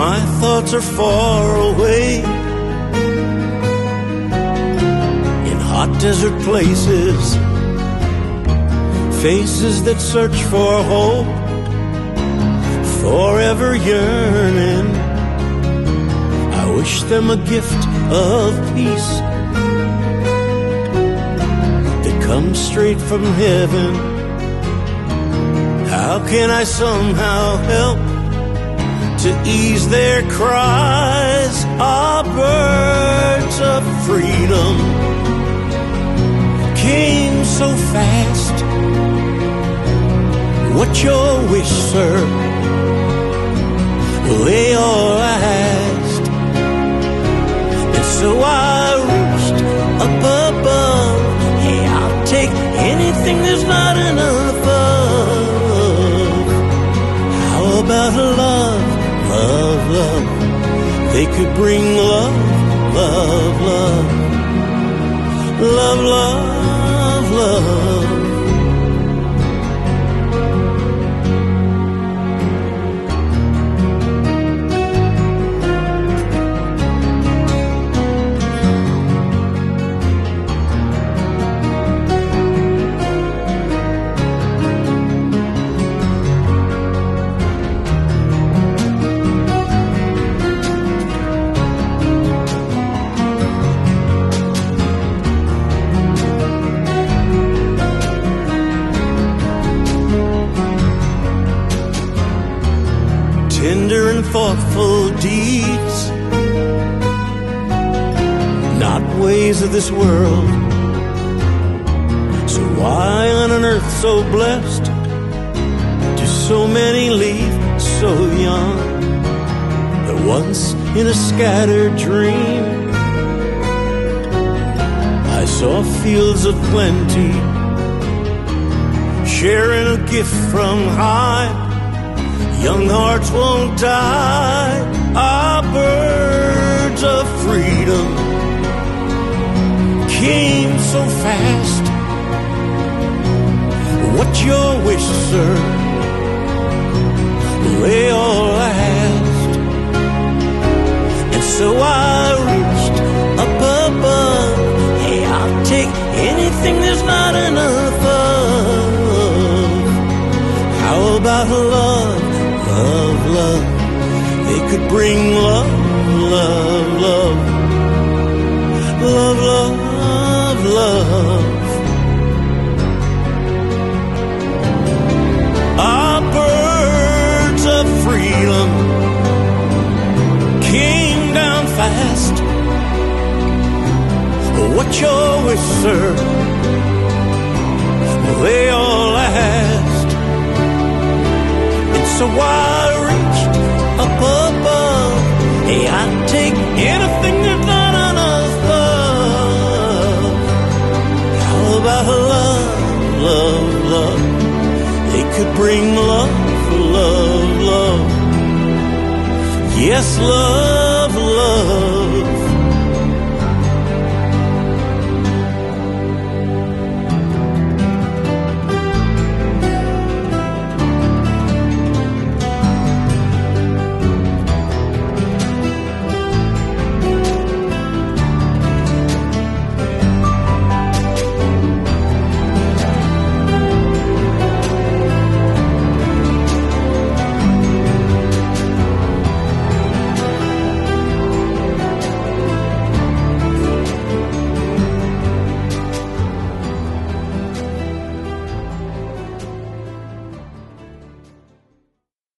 my thoughts are far away, in hot desert places, faces that search for hope, forever yearning. I wish them a gift of peace that comes straight from heaven. How can I somehow help to ease their cries? Our birds of freedom came so fast. What's your wish, sir? They all asked. And so I reached up above. Hey, I'll take anything there's not enough of. How about love, love, love? They could bring love, love, love, love, love, love. Tender and thoughtful deeds, not ways of this world. So why on an earth so blessed do so many leave so young? That once in a scattered dream I saw fields of plenty, sharing a gift from high. Young hearts won't die, our birds of freedom came so fast. What's your wish, sir? They all asked. And so I reached up above. Hey, I'll take anything there's not enough of. How about love? Love, love, they could bring love, love, love, love, love, love. Our birds of freedom came down fast. What's your wish, sir? They all asked. So I reached up above. Hey, I'd take anything there's not enough of. How about love, love, love? They could bring love, love, love. Yes, love, love.